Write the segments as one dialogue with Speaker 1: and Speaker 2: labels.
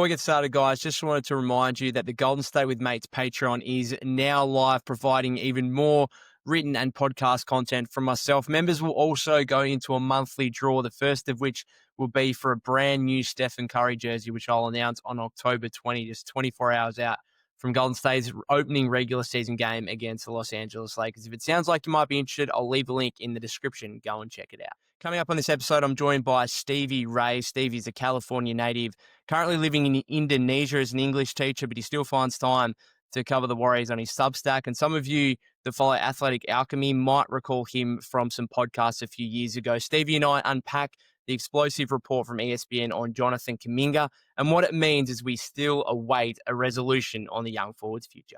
Speaker 1: Before we get started, guys, just wanted to remind you that the Golden State with Mates Patreon is now live, providing even more written and podcast content from myself. Members will also go into a monthly draw, the first of which will be for a brand new Stephen Curry jersey, which I'll announce on October 20, just 24 hours out from Golden State's opening regular season game against the Los Angeles Lakers. If it sounds like you might be interested, I'll leave a link in the description. Go and check it out. Coming up on this episode, I'm joined by Stevie Ray. Stevie's a California native, currently living in Indonesia as an English teacher, but he still finds time to cover the Warriors on his Substack. And some of you that follow Athletic Alchemy might recall him from some podcasts a few years ago. Stevie and I unpack the explosive report from ESPN on Jonathan Kuminga and what it means as we still await a resolution on the young forward's future.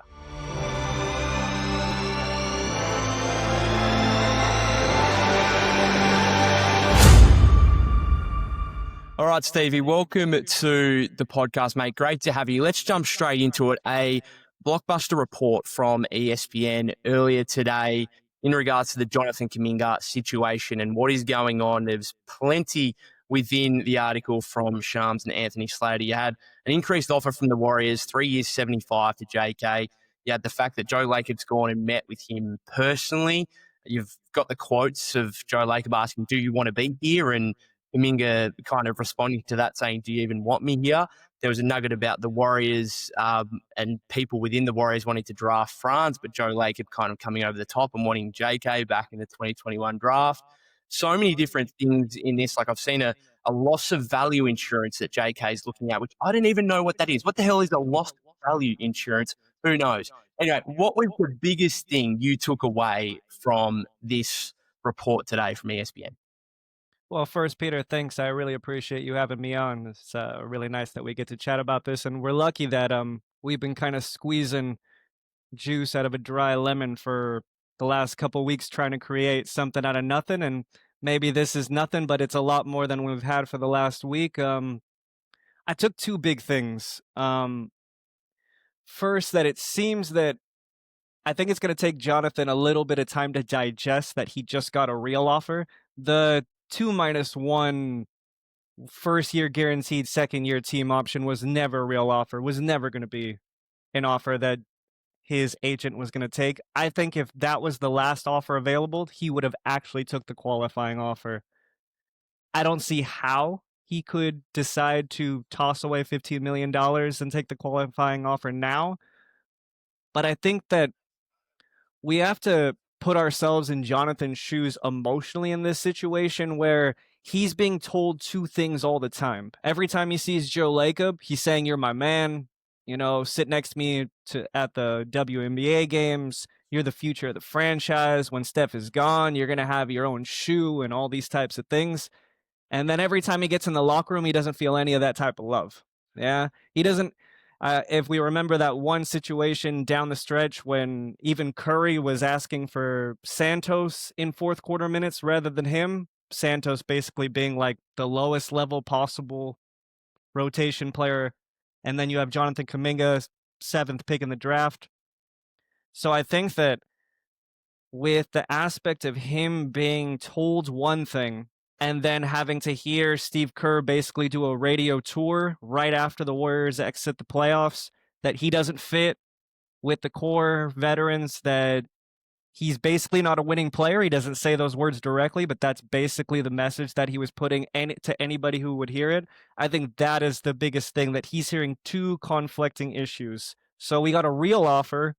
Speaker 1: All right, Stevie, welcome to the podcast, mate. Great to have you. Let's jump straight into it. A blockbuster report from ESPN earlier today in regards to the Jonathan Kuminga situation and what is going on. There's plenty within the article from Shams and Anthony Slater. You had an increased offer from the Warriors, 3 years, 75 to JK. You had the fact that Joe Lakob's gone and met with him personally. You've got the quotes of Joe Lacob asking, do you want to be here? And Kuminga kind of responding to that, saying, do you even want me here? There was a nugget about the Warriors and people within the Warriors wanting to draft Franz, but Joe Lacob kind of coming over the top and wanting JK back in the 2021 draft. So many different things in this. Like I've seen a loss of value insurance that JK is looking at, which I don't even know what that is. What the hell is a loss of value insurance? Who knows? Anyway, what was the biggest thing you took away from this report today from ESPN?
Speaker 2: Well, first, Peter, thanks. I really appreciate you having me on. It's really nice that we get to chat about this, and we're lucky that we've been kind of squeezing juice out of a dry lemon for the last couple weeks, trying to create something out of nothing. And maybe this is nothing, but it's a lot more than we've had for the last week. I took two big things. First, that it seems that I think it's going to take Jonathan a little bit of time to digest that he just got a real offer. The 2-1 first year guaranteed second year team option was never a real offer, was never going to be an offer that his agent was going to take. I think if that was the last offer available, he would have actually took the qualifying offer. I don't see how he could decide to toss away $15 million and take the qualifying offer now. But I think that we have to put ourselves in Jonathan's shoes emotionally in this situation where he's being told two things all the time. Every time he sees Joe Lacob, he's saying, you're my man, sit next to me at the WNBA games. You're the future of the franchise. When Steph is gone, you're going to have your own shoe and all these types of things. And then every time he gets in the locker room, he doesn't feel any of that type of love. Yeah, he doesn't. If we remember that one situation down the stretch when even Curry was asking for Santos in fourth quarter minutes rather than him, Santos basically being like the lowest level possible rotation player. And then you have Jonathan Kuminga, 7th pick in the draft. So I think that with the aspect of him being told one thing and then having to hear Steve Kerr basically do a radio tour right after the Warriors exit the playoffs, that he doesn't fit with the core veterans, that he's basically not a winning player. He doesn't say those words directly, but that's basically the message that he was putting to anybody who would hear it. I think that is the biggest thing, that he's hearing two conflicting issues. So we got a real offer,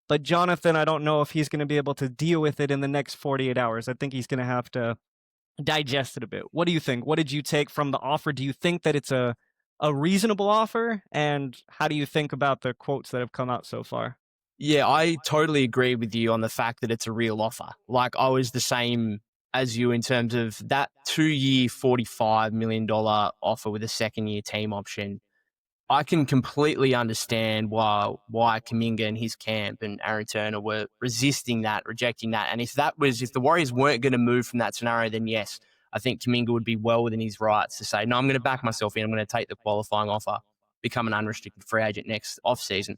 Speaker 2: but Jonathan, I don't know if he's going to be able to deal with it in the next 48 hours. I think he's going to have to digest it a bit. What do you think? What did you take from the offer? Do you think that it's a reasonable offer? And how do you think about the quotes that have come out so far?
Speaker 1: Yeah, I totally agree with you on the fact that it's a real offer. Like, I was the same as you in terms of that 2-year, $45 million offer with a second-year team option. I can completely understand why Kuminga and his camp and Aaron Turner were resisting that, rejecting that. And if the Warriors weren't going to move from that scenario, then yes, I think Kuminga would be well within his rights to say, no, I'm going to back myself in. I'm going to take the qualifying offer, become an unrestricted free agent next offseason.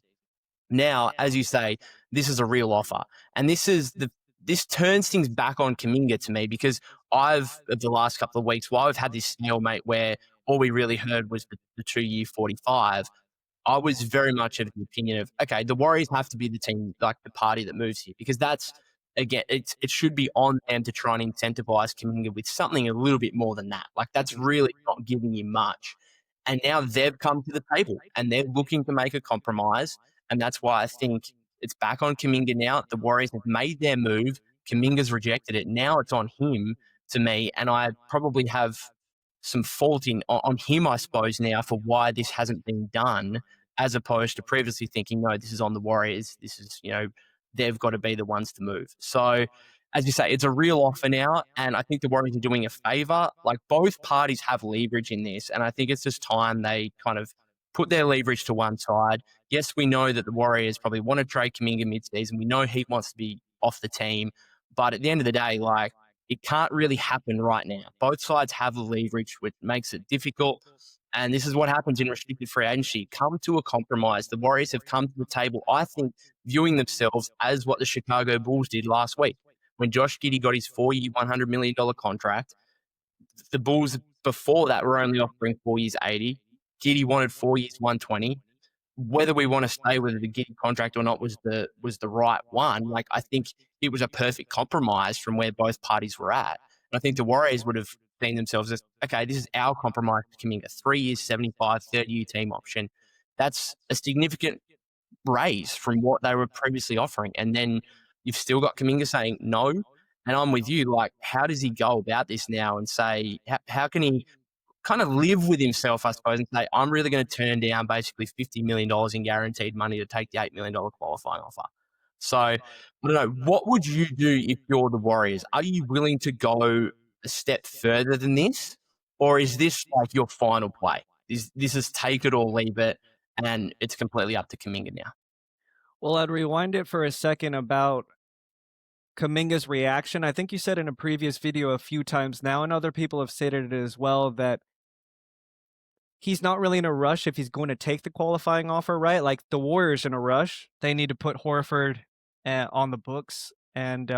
Speaker 1: Now, as you say, this is a real offer. And this turns things back on Kuminga to me, because of the last couple of weeks, while we've had this stalemate where all we really heard was the 2-year 45. I was very much of the opinion of, okay, the Warriors have to be the team, like the party that moves here, because that's, again, it should be on them to try and incentivize Kuminga with something a little bit more than that. Like, that's really not giving you much. And now they've come to the table and they're looking to make a compromise. And that's why I think it's back on Kuminga now. The Warriors have made their move. Kuminga's rejected it. Now it's on him, to me. And I probably have some fault on him, I suppose, now for why this hasn't been done, as opposed to previously thinking, no, this is on the Warriors. This is, they've got to be the ones to move. So, as you say, it's a real offer now, and I think the Warriors are doing a favor. Like, both parties have leverage in this, and I think it's just time they kind of put their leverage to one side. Yes, we know that the Warriors probably want to trade Kuminga mid-season. We know he wants to be off the team, but at the end of the day, like, it can't really happen right now. Both sides have the leverage, which makes it difficult. And this is what happens in restricted free agency. Come to a compromise. The Warriors have come to the table, I think, viewing themselves as what the Chicago Bulls did last week. When Josh Giddey got his 4-year, $100 million contract, the Bulls before that were only offering 4 years, 80. Giddey wanted 4 years, 120. Whether we want to stay with the Giddey contract or not was the right one. Like, I think it was a perfect compromise from where both parties were at. And I think the Warriors would have seen themselves as, okay, this is our compromise to Kuminga. 3 years, 75, 30-year team option. That's a significant raise from what they were previously offering. And then you've still got Kuminga saying no. And I'm with you. Like, how does he go about this now and say, how can he kind of live with himself, I suppose, and say, I'm really going to turn down basically $50 million in guaranteed money to take the $8 million qualifying offer? So, I don't know. What would you do if you're the Warriors? Are you willing to go a step further than this? Or is this like your final play? This is take it or leave it, and it's completely up to Kuminga now?
Speaker 2: Well, I'd rewind it for a second about Kuminga's reaction. I think you said in a previous video a few times now, and other people have stated it as well, that he's not really in a rush if he's going to take the qualifying offer, right? Like, the Warriors in a rush. They need to put Horford on the books, and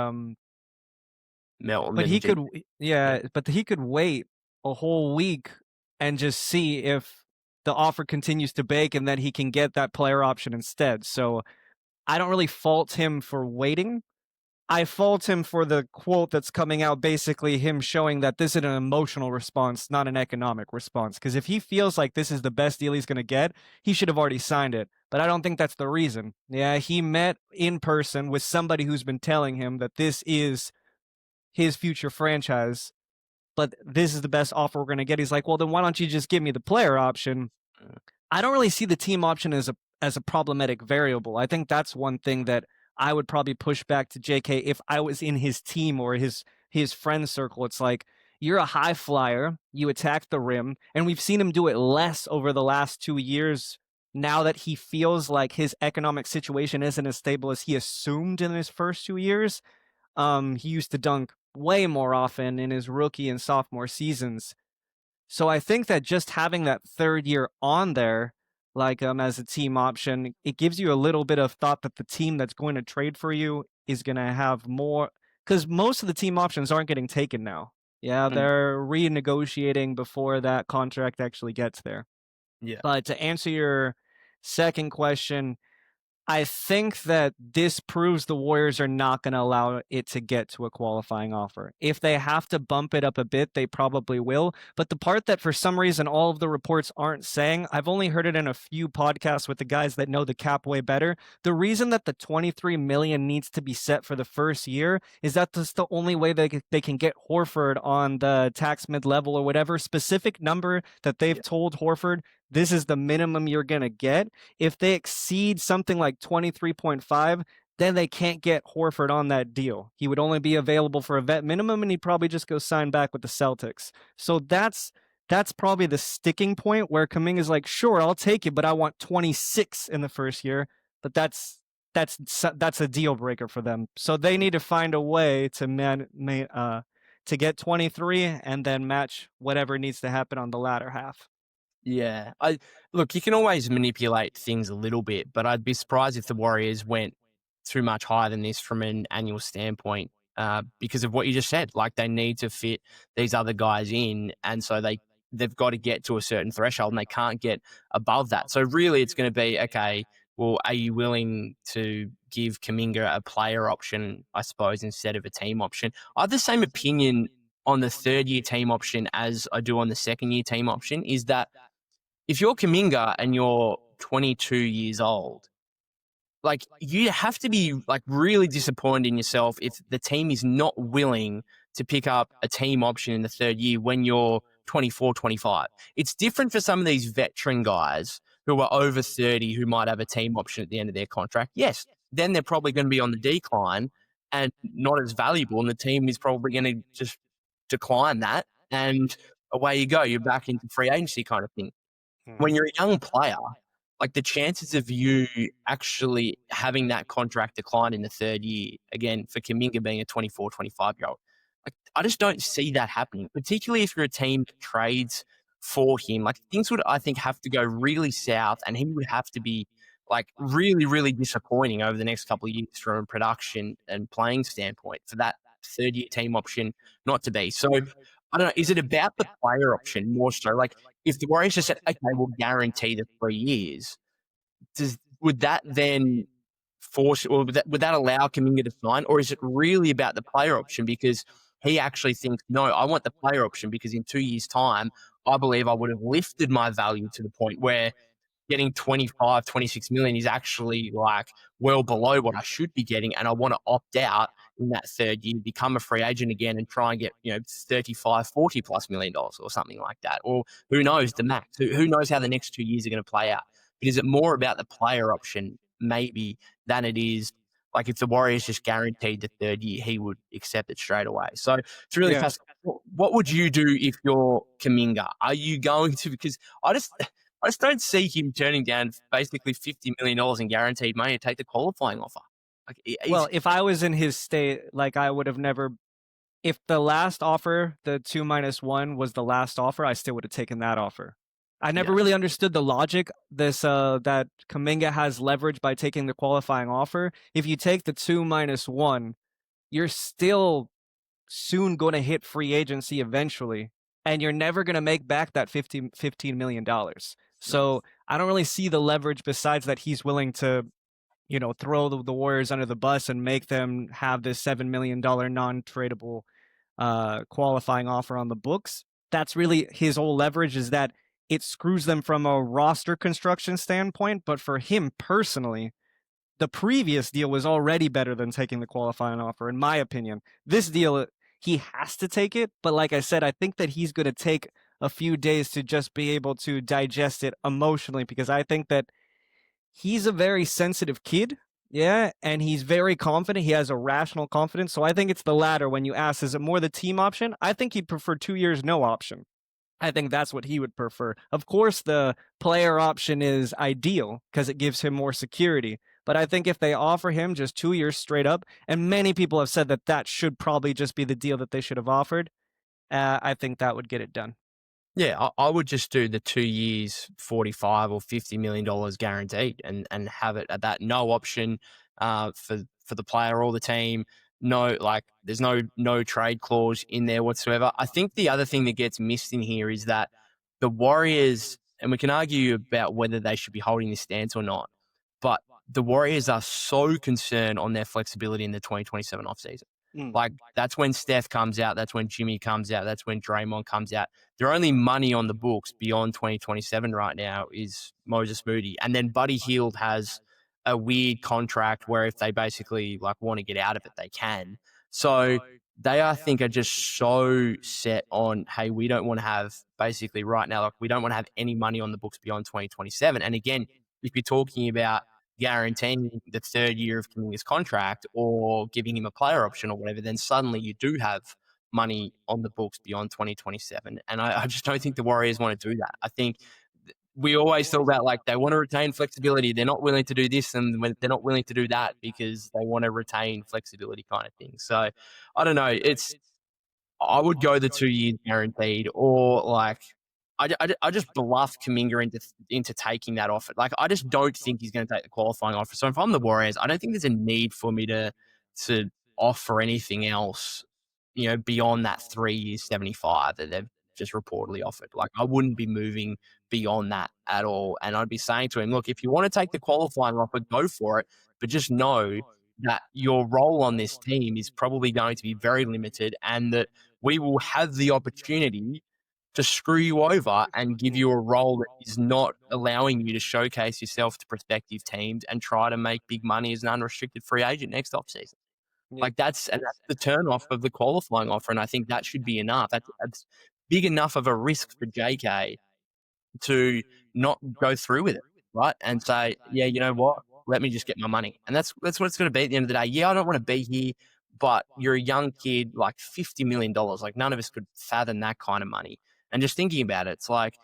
Speaker 2: but he could, but he could wait a whole week and just see if the offer continues to bake, and then he can get that player option instead. So I don't really fault him for waiting. I fault him for the quote that's coming out, basically him showing that this is an emotional response, not an economic response. Because if he feels like this is the best deal he's going to get, he should have already signed it. But I don't think that's the reason. Yeah, he met in person with somebody who's been telling him that this is his future franchise, but this is the best offer we're going to get. He's like, well, then why don't you just give me the player option? I don't really see the team option as a problematic variable. I think that's one thing that I would probably push back to JK if I was in his team or his friend circle. It's like, you're a high flyer, you attack the rim, and we've seen him do it less over the last 2 years now that he feels like his economic situation isn't as stable as he assumed in his first 2 years. He used to dunk way more often in his rookie and sophomore seasons. So I think that just having that third year on there, like as a team option, it gives you a little bit of thought that the team that's going to trade for you is going to have more, because most of the team options aren't getting taken now. Yeah, they're renegotiating before that contract actually gets there.
Speaker 1: Yeah.
Speaker 2: But to answer your second question, I think that this proves the Warriors are not going to allow it to get to a qualifying offer. If they have to bump it up a bit, they probably will. But the part that for some reason all of the reports aren't saying, I've only heard it in a few podcasts with the guys that know the cap way better. The reason that the $23 million needs to be set for the first year is that that's the only way they can get Horford on the tax mid-level or whatever specific number that they've told Horford. This is the minimum you're going to get. If they exceed something like 23.5, then they can't get Horford on that deal. He would only be available for a vet minimum, and he'd probably just go sign back with the Celtics. So that's probably the sticking point where Kuminga's like, sure, I'll take it, but I want 26 in the first year. But that's a deal breaker for them. So they need to find a way to get 23 and then match whatever needs to happen on the latter half.
Speaker 1: Yeah. Look, you can always manipulate things a little bit, but I'd be surprised if the Warriors went too much higher than this from an annual standpoint because of what you just said. Like, they need to fit these other guys in, and so they they've got to get to a certain threshold and they can't get above that. So really it's going to be, okay, well, are you willing to give Kuminga a player option, I suppose, instead of a team option? I have the same opinion on the third-year team option as I do on the second-year team option, is that if you're Kuminga and you're 22 years old, like you have to be like really disappointed in yourself if the team is not willing to pick up a team option in the third year when you're 24, 25. It's different for some of these veteran guys who are over 30 who might have a team option at the end of their contract. Yes, then they're probably going to be on the decline and not as valuable, and the team is probably going to just decline that, and away you go. You're back into free agency kind of thing. When you're a young player, like the chances of you actually having that contract decline in the third year, again, for Kuminga being a 24, 25-year-old, like I just don't see that happening, particularly if you're a team that trades for him. Like things would, I think, have to go really south and he would have to be like really, really disappointing over the next couple of years from a production and playing standpoint for that third year team option not to be. So I don't know, is it about the player option more so? Like if the Warriors just said, okay, we'll guarantee the 3 years, would that then force, or would that allow Kuminga to sign, or is it really about the player option because he actually thinks, no, I want the player option because in 2 years' time, I believe I would have lifted my value to the point where getting 25, 26 million is actually like well below what I should be getting. And I want to opt out in that third year, become a free agent again and try and get, 35, 40 plus $1 million or something like that. Or who knows the max, who knows how the next 2 years are going to play out. But is it more about the player option maybe than it is like if the Warriors just guaranteed the third year, he would accept it straight away. So it's really fascinating. What would you do if you're Kuminga? Are you going to, because I just don't see him turning down basically $50 million in guaranteed money to take the qualifying offer. Like,
Speaker 2: Well, if I was in his state, like I would have never. If the last offer, the 2-1, was the last offer, I still would have taken that offer. I never really understood the logic. That Kuminga has leverage by taking the qualifying offer. If you take the 2-1, you're still soon going to hit free agency eventually, and you're never going to make back that $15 million. So I don't really see the leverage besides that he's willing to, throw the Warriors under the bus and make them have this $7 million non-tradable qualifying offer on the books. That's really his whole leverage, is that it screws them from a roster construction standpoint. But for him personally, the previous deal was already better than taking the qualifying offer, in my opinion. This deal, he has to take it. But like I said, I think that he's going to take a few days to just be able to digest it emotionally, because I think that he's a very sensitive kid. Yeah, and he's very confident. He has a rational confidence. So I think it's the latter. When you ask, is it more the team option? I think he'd prefer 2 years, no option. I think that's what he would prefer. Of course, the player option is ideal because it gives him more security. But I think if they offer him just 2 years straight up, and many people have said that that should probably just be the deal that they should have offered, I think that would get it done.
Speaker 1: Yeah, I would just do the 2 years, $45 or $50 million guaranteed and have it at that. No option for the player or the team. No, like there's no trade clause in there whatsoever. I think the other thing that gets missed in here is that the Warriors, and we can argue about whether they should be holding this stance or not, but the Warriors are so concerned on their flexibility in the 2027 offseason. Like that's when Steph comes out, that's when Jimmy comes out, that's when Draymond comes out. Their only money on the books beyond 2027 right now is Moses Moody. And then Buddy Hield has a weird contract where if they basically like want to get out of it, they can. So they, I think, are just so set on, hey, we don't want to have basically right now, like we don't want to have any money on the books beyond 2027. And again, if you're talking about guaranteeing the third year of Kuminga's contract or giving him a player option or whatever, then suddenly you do have money on the books beyond 2027. And I just don't think the Warriors want to do that. I think we always thought about like they want to retain flexibility. They're not willing to do this and they're not willing to do that because they want to retain flexibility kind of thing. So I don't know. I would go the 2 years guaranteed, or like I just bluff Kuminga into taking that offer. Like I just don't think he's going to take the qualifying offer. So if I'm the Warriors, I don't think there's a need for me to offer anything else, beyond that 3 years 75 that just reportedly offered. Like, I wouldn't be moving beyond that at all. And I'd be saying to him, look, if you want to take the qualifying offer, go for it. But just know that your role on this team is probably going to be very limited, and that we will have the opportunity to screw you over and give you a role that is not allowing you to showcase yourself to prospective teams and try to make big money as an unrestricted free agent next offseason.
Speaker 2: Yeah.
Speaker 1: Like, that's the turn off of the qualifying offer, and I think that should be enough. That's big enough of a risk for JK to not go through with it, right? And say, yeah, you know what? Let me just get my money. And that's what it's going to be at the end of the day. Yeah, I don't want to be here, but you're a young kid, like $50 million. Like, none of us could fathom that kind of money. And just thinking about it, it's like,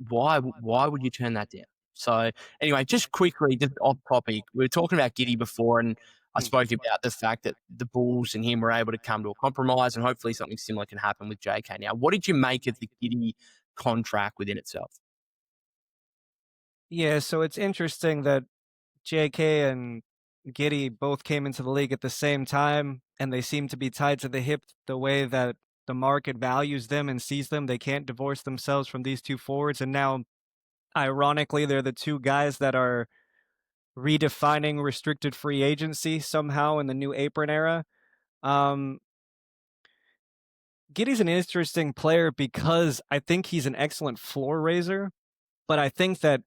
Speaker 1: why would you turn that down? So anyway, just quickly, just off topic, we were talking about Giddy before, and I spoke about the fact that the Bulls and him were able to come to a compromise, and hopefully something similar can happen with JK now. What did you make of the Giddy contract within itself?
Speaker 2: Yeah, so it's interesting that JK and Giddy both came into the league at the same time, and they seem to be tied to the hip the way that the market values them and sees them. They can't divorce themselves from these two forwards, and now, ironically, they're the two guys that are redefining restricted free agency somehow in the new apron era. Um, Giddy's an interesting player because I think he's an excellent floor raiser, but I think that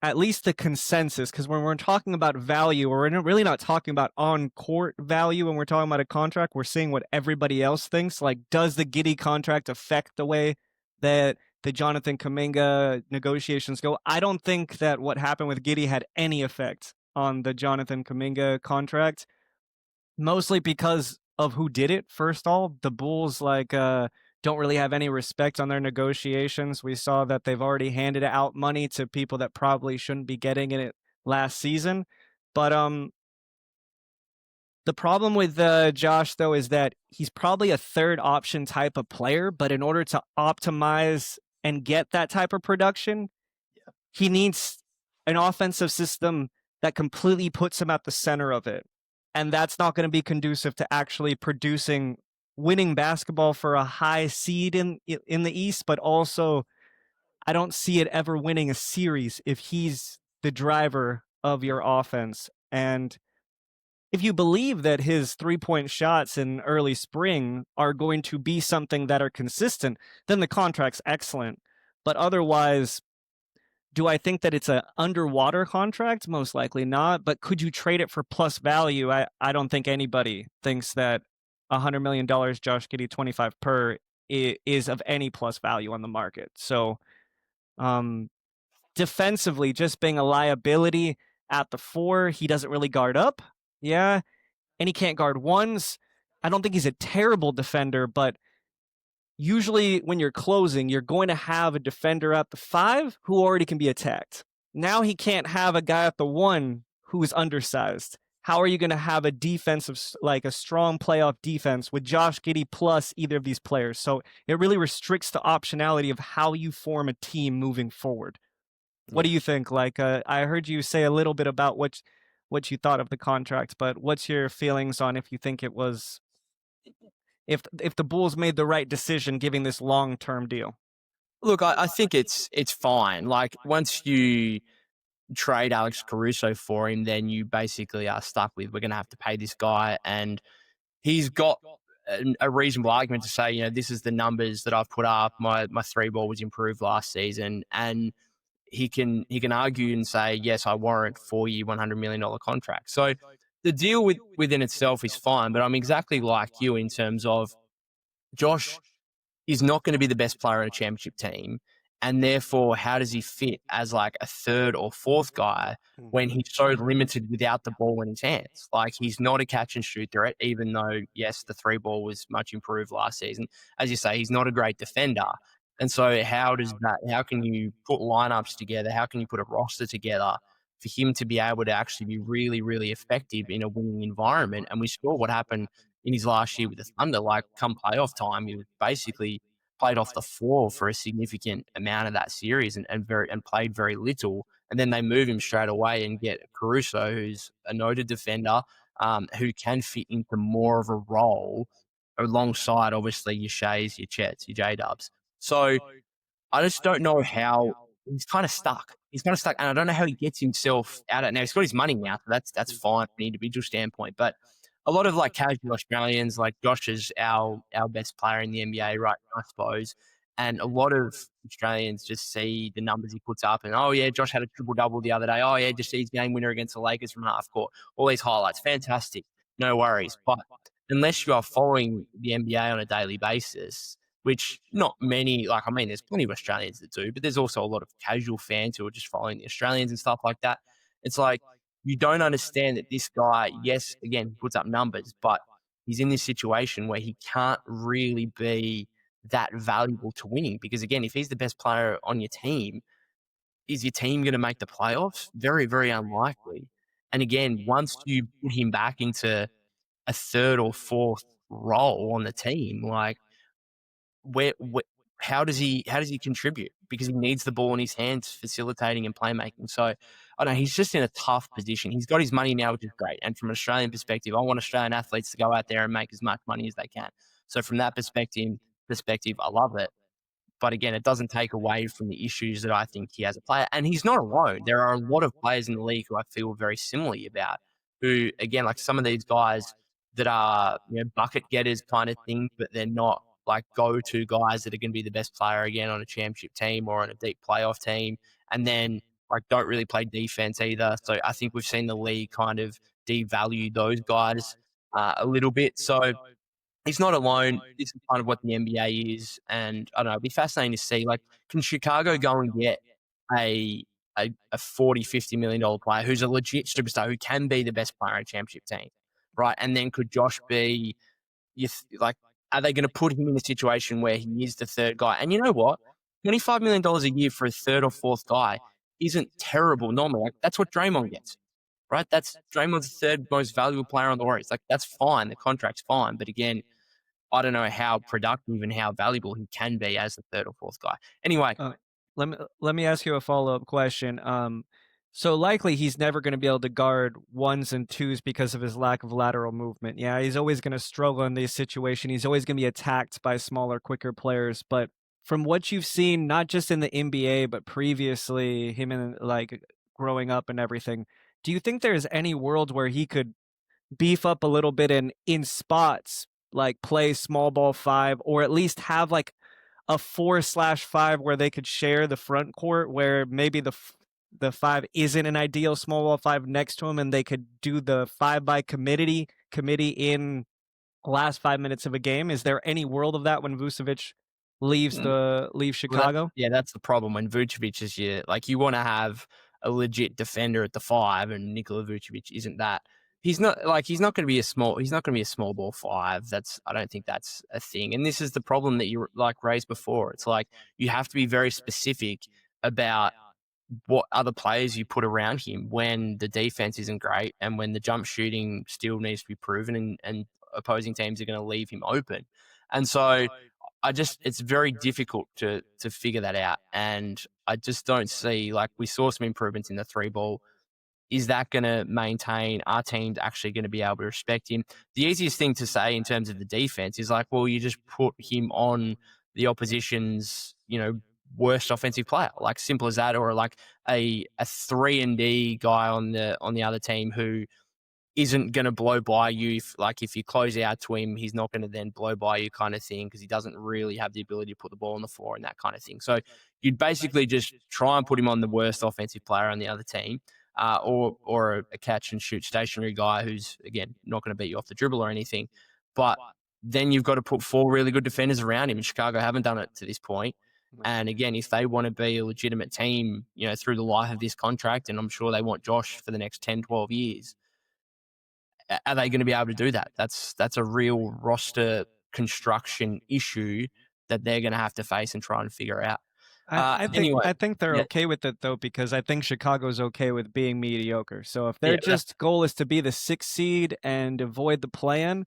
Speaker 2: at least the consensus, because when we're talking about value, we're really not talking about on-court value when we're talking about a contract. We're seeing what everybody else thinks. Like, does the Giddy contract affect the way that the Jonathan Kuminga negotiations go? I don't think that what happened with Giddy had any effect on the Jonathan Kuminga contract, mostly because of who did it. First of all, the Bulls don't really have any respect on their negotiations. We saw that they've already handed out money to people that probably shouldn't be getting it last season. But the problem with Josh, though, is that he's probably a third option type of player, but in order to optimize and get that type of production, he needs an offensive system that completely puts him at the center of it. And that's not going to be conducive to actually producing winning basketball for a high seed in the East, but also I don't see it ever winning a series if he's the driver of your offense. And if you believe that his 3-point shots in early spring are going to be something that are consistent, then the contract's excellent. But otherwise, do I think that it's an underwater contract? Most likely not. But could you trade it for plus value? I don't think anybody thinks that $100 million Josh Giddey 25 per is of any plus value on the market. So defensively, just being a liability at the 4, he doesn't really guard up. Yeah. And he can't guard ones. I don't think he's a terrible defender, but usually when you're closing, you're going to have a defender at the 5 who already can be attacked. Now he can't have a guy at the 1 who is undersized. How are you going to have a defensive, like a strong playoff defense with Josh Giddey plus either of these players? So it really restricts the optionality of how you form a team moving forward. What do you think? Like, I heard you say a little bit about what you thought of the contract, but what's your feelings on if you think it was if the Bulls made the right decision giving this long-term deal?
Speaker 1: Look, I think it's fine. Like, once you trade Alex Caruso for him, then you basically are stuck with, we're going to have to pay this guy, and he's got a reasonable argument to say, you know, this is the numbers that I've put up. My 3-ball was improved last season, and he can argue and say, yes, I warrant 4-year, $100 million contract. So the deal within itself is fine, but I'm exactly like you in terms of Josh is not going to be the best player on a championship team. And therefore, how does he fit as like a 3rd or 4th guy when he's so limited without the ball in his hands? Like, he's not a catch and shoot threat, even though, yes, the 3-ball was much improved last season. As you say, he's not a great defender. And so how can you put lineups together? How can you put a roster together for him to be able to actually be really, really effective in a winning environment? And we saw what happened in his last year with the Thunder. Like, come playoff time, he was basically played off the floor for a significant amount of that series and played very little. And then they move him straight away and get Caruso, who's a noted defender, who can fit into more of a role alongside, obviously, your Shays, your Chets, your J-Dubs. So I just don't know how he's kind of stuck. He's kind of stuck, and I don't know how he gets himself out of it. Now he's got his money now, so that's fine from an individual standpoint. But a lot of like casual Australians, like Josh is our best player in the NBA right now, I suppose. And a lot of Australians just see the numbers he puts up, and oh yeah, Josh had a triple double the other day. Oh yeah, just see his game winner against the Lakers from half court. All these highlights, fantastic, no worries. But unless you are following the NBA on a daily basis, which not many, like, I mean, there's plenty of Australians that do, but there's also a lot of casual fans who are just following the Australians and stuff like that. It's like, you don't understand that this guy, yes, again, puts up numbers, but he's in this situation where he can't really be that valuable to winning. Because again, if he's the best player on your team, is your team going to make the playoffs? Very, very unlikely. And again, once you put him back into a third or fourth role on the team, like, where how does he contribute? Because he needs the ball in his hands, facilitating and playmaking. So I don't know, he's just in a tough position. He's got his money now, which is great. And from an Australian perspective, I want Australian athletes to go out there and make as much money as they can. So from that perspective, I love it. But again, it doesn't take away from the issues that I think he has a player. And he's not alone. There are a lot of players in the league who I feel very similarly about, who, again, like some of these guys that are, bucket getters kind of thing, but they're not like go-to guys that are going to be the best player again on a championship team or on a deep playoff team. And then like don't really play defense either. So I think we've seen the league kind of devalue those guys a little bit. So he's not alone. This is kind of what the NBA is, and I don't know. It'd be fascinating to see. Like, can Chicago go and get a a 40, $50 million player who's a legit superstar who can be the best player on a championship team, right? And then could Josh be like? Are they going to put him in a situation where he is the third guy? And you know what? $25 million a year for a third or fourth guy isn't terrible normally. Like, that's what Draymond gets, right? That's Draymond's the third most valuable player on the Warriors. Like, that's fine. The contract's fine. But again, I don't know how productive and how valuable he can be as the third or fourth guy. Anyway,
Speaker 2: let me ask you a follow-up question. So likely he's never going to be able to guard ones and twos because of his lack of lateral movement. Yeah, he's always going to struggle in this situation. He's always going to be attacked by smaller, quicker players. But from what you've seen, not just in the NBA, but previously, him and like growing up and everything, do you think there's any world where he could beef up a little bit and in spots like play small ball five, or at least have like a 4/5 where they could share the front court, where maybe the five isn't an ideal small ball five next to him, and they could do the 5 by committee in last 5 minutes of a game? Is there any world of that when Vucevic leaves Chicago?
Speaker 1: Well, that's the problem when Vucevic is you want to have a legit defender at the five, and Nikola Vucevic isn't that. He's not going to be a small ball five. I don't think that's a thing. And this is the problem that you like raised before. It's like you have to be very specific about what other players you put around him when the defense isn't great and when the jump shooting still needs to be proven, and opposing teams are going to leave him open. And so it's very difficult to figure that out. And I just don't see, like, we saw some improvements in the three ball. Is that going to maintain? Our team's actually going to be able to respect him? The easiest thing to say in terms of the defense is like, well, you just put him on the opposition's, worst offensive player, like simple as that, or like a 3-and-D guy on the other team who isn't going to blow by you. If you close out to him, he's not going to then blow by you kind of thing, because he doesn't really have the ability to put the ball on the floor and that kind of thing. So you'd basically just try and put him on the worst offensive player on the other team, or a catch and shoot stationary guy who's, again, not going to beat you off the dribble or anything. But then you've got to put 4 really good defenders around him, and Chicago haven't done it to this point. And again, if they want to be a legitimate team, through the life of this contract, and I'm sure they want Josh for the next 10, 12 years, are they going to be able to do that? That's a real roster construction issue that they're going to have to face and try and figure out.
Speaker 2: I think they're okay with it, though, because I think Chicago's okay with being mediocre. So if their goal is to be the 6th seed and avoid the play-in,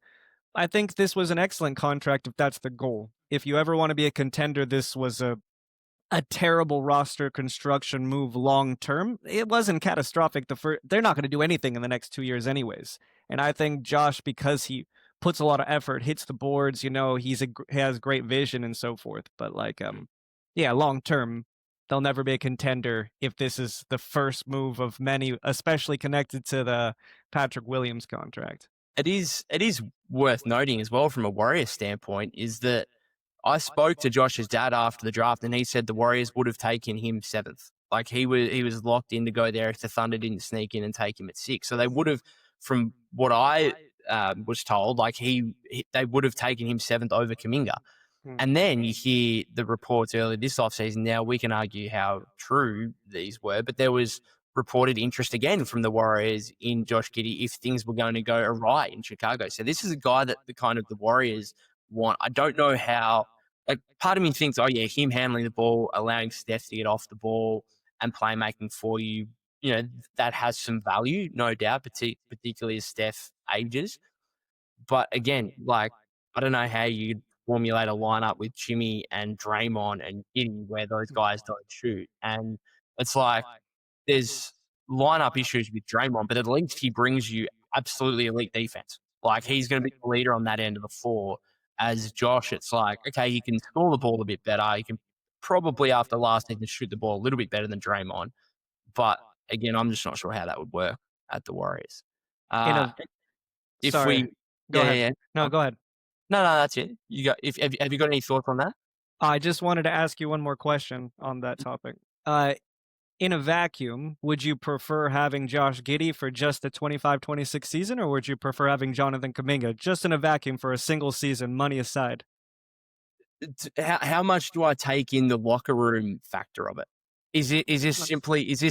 Speaker 2: I think this was an excellent contract if that's the goal. If you ever want to be a contender, this was a terrible roster construction move long term. It wasn't catastrophic. They're not going to do anything in the next 2 years anyways. And I think Josh, because he puts a lot of effort, hits the boards, he has great vision and so forth. But like, yeah, long term, they'll never be a contender if this is the first move of many, especially connected to the Patrick Williams contract.
Speaker 1: It is worth noting as well from a Warriors standpoint is that I spoke to Josh's dad after the draft, and he said the Warriors would have taken him seventh. Like he was locked in to go there if the Thunder didn't sneak in and take him at six. So they would have, from what I was told, like they would have taken him seventh over Kuminga. And then you hear the reports earlier this offseason. Now, we can argue how true these were, but there was reported interest again from the Warriors in Josh Giddey if things were going to go awry in Chicago. So this is a guy that the Warriors want. I don't know how. Like, part of me thinks, oh, yeah, him handling the ball, allowing Steph to get off the ball and playmaking for you, that has some value, no doubt, particularly as Steph ages. But again, like, I don't know how you'd formulate a lineup with Jimmy and Draymond and Giddey where those guys don't shoot. And it's like there's lineup issues with Draymond, but at least he brings you absolutely elite defense. Like, he's going to be the leader on that end of the floor. As Josh, it's like, okay, he can score the ball a bit better. He can probably, after last season, shoot the ball a little bit better than Draymond. But again, I'm just not sure how that would work at the Warriors.
Speaker 2: In
Speaker 1: Uh,
Speaker 2: a
Speaker 1: if
Speaker 2: Sorry,
Speaker 1: we,
Speaker 2: go
Speaker 1: yeah,
Speaker 2: ahead.
Speaker 1: yeah,
Speaker 2: No,
Speaker 1: yeah.
Speaker 2: go ahead.
Speaker 1: No, that's it. You got. If have you got any thoughts on that?
Speaker 2: I just wanted to ask you one more question on that topic. In a vacuum, would you prefer having Josh Giddey for just the 25-26 season, or would you prefer having Jonathan Kuminga just in a vacuum for a single season, money aside?
Speaker 1: How much do I take in the locker room factor of it? Is this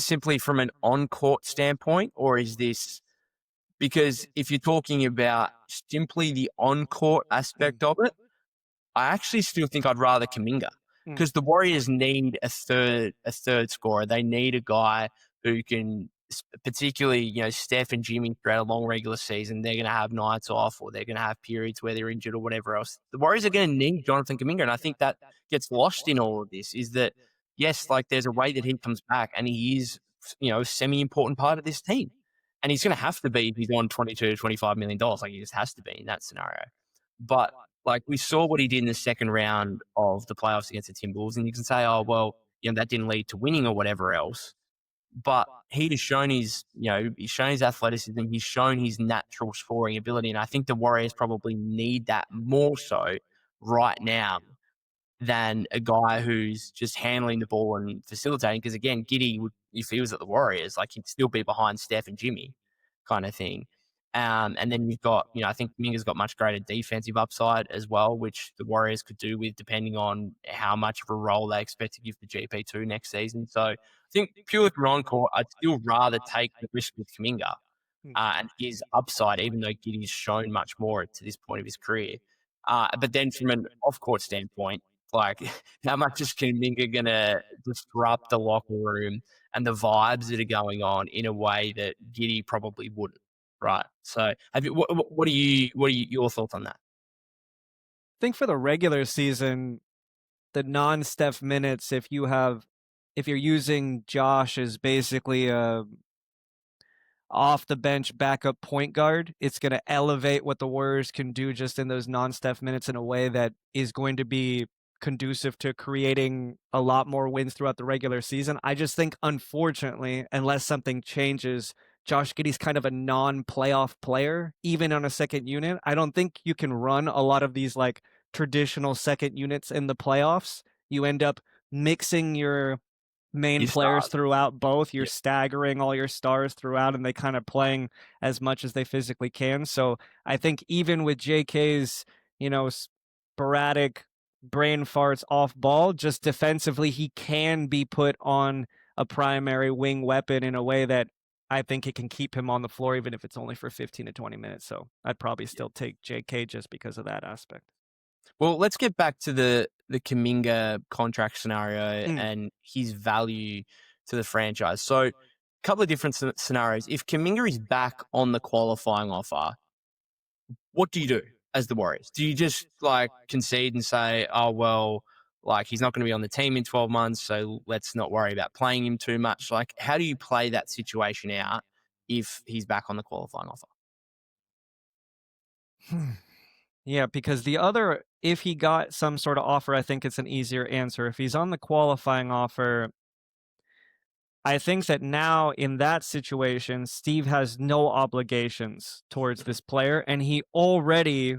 Speaker 1: simply from an on court standpoint, or is this because if you're talking about simply the on court aspect of it, I actually still think I'd rather Kuminga because the Warriors need a third scorer. They need a guy who can, particularly Steph and Jimmy throughout a long regular season. They're going to have nights off, or they're going to have periods where they're injured or whatever else. The Warriors are going to need Jonathan Kuminga, and I think that gets lost in all of this. Is that yes, like there's a way that he comes back, and he is a semi-important part of this team, and he's going to have to be if he's on $22 to $25 million. Like, he just has to be in that scenario, but like, we saw what he did in the second round of the playoffs against the Timberwolves, and you can say, oh, well, that didn't lead to winning or whatever else. But he has shown he's shown his athleticism, he's shown his natural scoring ability, and I think the Warriors probably need that more so right now than a guy who's just handling the ball and facilitating. Because again, Giddey would, if he was at the Warriors, like, he'd still be behind Steph and Jimmy, kind of thing. And then you've got, I think Minga's got much greater defensive upside as well, which the Warriors could do with depending on how much of a role they expect to give the GP2 next season. So I think purely from on court, I'd still rather take the risk with Kuminga and his upside, even though Giddey's shown much more to this point of his career. But then from an off-court standpoint, like, how much is Kuminga going to disrupt the locker room and the vibes that are going on in a way that Giddey probably wouldn't, right? So, what are your thoughts on that?
Speaker 2: I think for the regular season, the non-Steph minutes, if you're using Josh as basically a off the bench backup point guard, it's going to elevate what the Warriors can do just in those non-Steph minutes in a way that is going to be conducive to creating a lot more wins throughout the regular season. I just think, unfortunately, unless something changes, Josh Giddey's kind of a non-playoff player, even on a second unit. I don't think you can run a lot of these like traditional second units in the playoffs. You end up mixing your main
Speaker 1: You
Speaker 2: players
Speaker 1: start.
Speaker 2: throughout both. You're
Speaker 1: Yeah.
Speaker 2: staggering all your stars throughout, and they kind of playing as much as they physically can. So I think even with JK's, sporadic brain farts off ball, just defensively, he can be put on a primary wing weapon in a way that I think it can keep him on the floor, even if it's only for 15 to 20 minutes. So I'd probably still take JK just because of that aspect.
Speaker 1: Well, let's get back to the Kuminga contract scenario
Speaker 2: Mm.
Speaker 1: and his value to the franchise. So, a couple of different scenarios. If Kuminga is back on the qualifying offer, what do you do as the Warriors? Do you just like concede and say, oh, well, like, he's not going to be on the team in 12 months, so let's not worry about playing him too much? Like, how do you play that situation out if he's back on the qualifying offer?
Speaker 2: Yeah, because if he got some sort of offer, I think it's an easier answer. If he's on the qualifying offer, I think that now in that situation, Steve has no obligations towards this player, and he already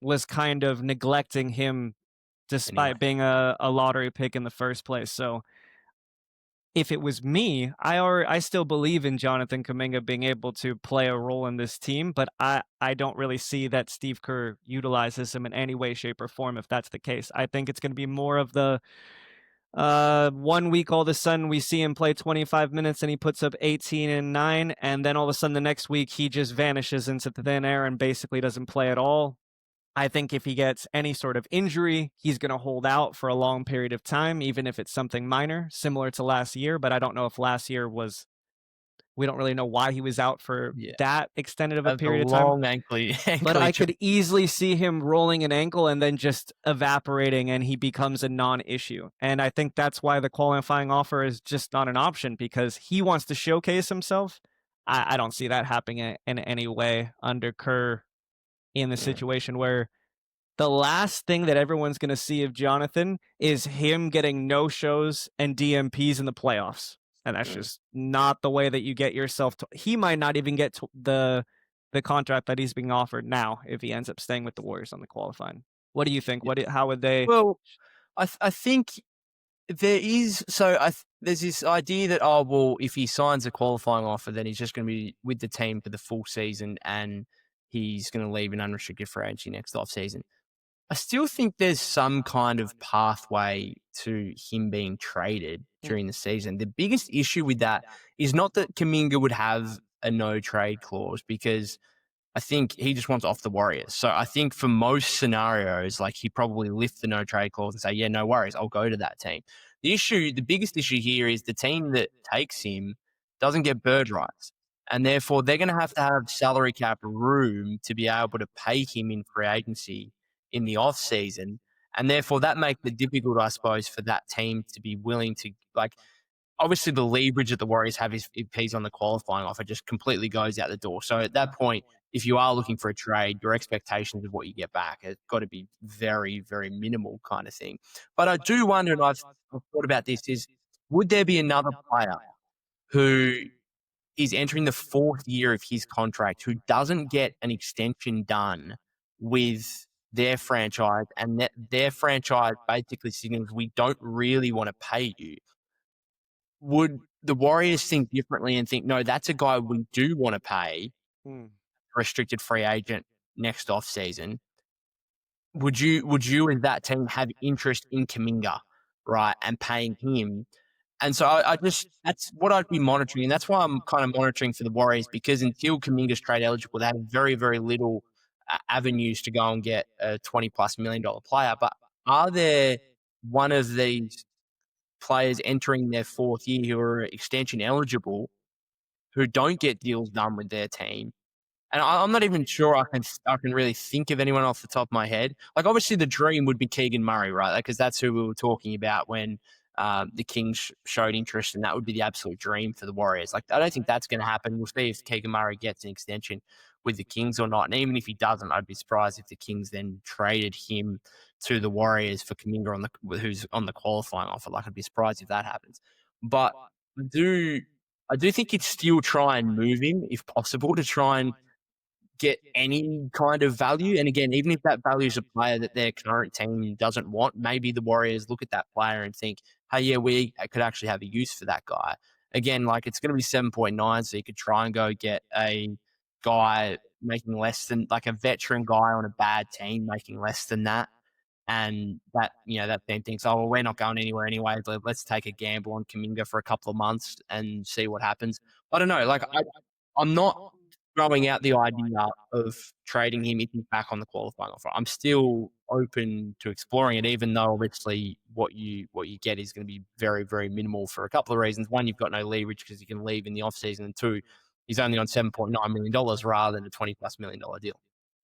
Speaker 2: was kind of neglecting him
Speaker 1: Anyway.
Speaker 2: despite being a lottery pick in the first place. So if it was me, I still believe in Jonathan Kuminga being able to play a role in this team, but I don't really see that Steve Kerr utilizes him in any way, shape, or form if that's the case. I think it's going to be more of the 1 week all of a sudden we see him play 25 minutes and he puts up 18 and 9, and then all of a sudden the next week he just vanishes into thin air and basically doesn't play at all. I think if he gets any sort of injury, he's going to hold out for a long period of time, even if it's something minor, similar to last year. But I don't know if last year was, we don't really know why he was out for
Speaker 1: Yeah.
Speaker 2: that extended of a
Speaker 1: The
Speaker 2: period of time.
Speaker 1: long ankle
Speaker 2: But I
Speaker 1: injury.
Speaker 2: could easily see him rolling an ankle and then just evaporating and he becomes a non-issue. And I think that's why the qualifying offer is just not an option because he wants to showcase himself. I don't see that happening in any way under Kerr in the situation where the last thing that everyone's going to see of Jonathan is him getting no shows and DMPs in the playoffs. And that's just not the way that you get yourself to. He might not even get to the contract that he's being offered now if he ends up staying with the Warriors on the qualifying. What do you think? How would they?
Speaker 1: Well, I think there is there's this idea that well, if he signs a qualifying offer, then he's just going to be with the team for the full season and he's going to leave an unrestricted free agency next off season. I still think there's some kind of pathway to him being traded during the season. The biggest issue with that is not that Kuminga would have a no trade clause because I think he just wants off the Warriors. So I think for most scenarios, like he probably lift the no trade clause and say, yeah, no worries, I'll go to that team. The biggest issue here is the team that takes him doesn't get bird rights. And therefore they're going to have salary cap room to be able to pay him in free agency in the off season. And therefore that makes it difficult, I suppose, for that team to be willing to obviously the leverage that the Warriors have is if he's on the qualifying offer just completely goes out the door. So at that point, if you are looking for a trade, your expectations of what you get back has got to be very, very minimal kind of thing. But I do wonder, and I've thought about this, is would there be another player who is entering the fourth year of his contract who doesn't get an extension done with their franchise and their franchise basically signals we don't really want to pay you? Would the Warriors think differently and think, no, that's a guy we do want to pay, restricted free agent next off season? Would you as that team have interest in Kuminga, right, and paying him? And so I just that's what I'd be monitoring, and that's why I'm kind of monitoring for the Warriors because until Kuminga's trade eligible, they have very very little avenues to go and get a $20+ million player. But are there one of these players entering their fourth year who are extension eligible who don't get deals done with their team? And I'm not even sure I can really think of anyone off the top of my head. Like obviously the dream would be Keegan Murray, right? Because that's who we were talking about when the Kings showed interest, and that would be the absolute dream for the Warriors. Like I don't think that's going to happen. We'll see if Keegan Murray gets an extension with the Kings or not. And even if he doesn't, I'd be surprised if the Kings then traded him to the Warriors for Kuminga who's on the qualifying offer. Like I'd be surprised if that happens. But I do think you'd still try and move him if possible to try and get any kind of value. And again, even if that value is a player that their current team doesn't want, maybe the Warriors look at that player and think, hey, yeah, we could actually have a use for that guy. Again, like it's going to be 7.9, so you could try and go get a guy making less than, like a veteran guy on a bad team making less than that. And that team thinks, oh, well, we're not going anywhere anyway. Let's take a gamble on Kuminga for a couple of months and see what happens. I don't know. Like I'm not throwing out the idea of trading him if he's back on the qualifying offer. I'm still open to exploring it, even though obviously what you get is going to be very, very minimal for a couple of reasons. One, you've got no leverage because you can leave in the offseason, and two, he's only on $7.9 million rather than a $20+ million deal.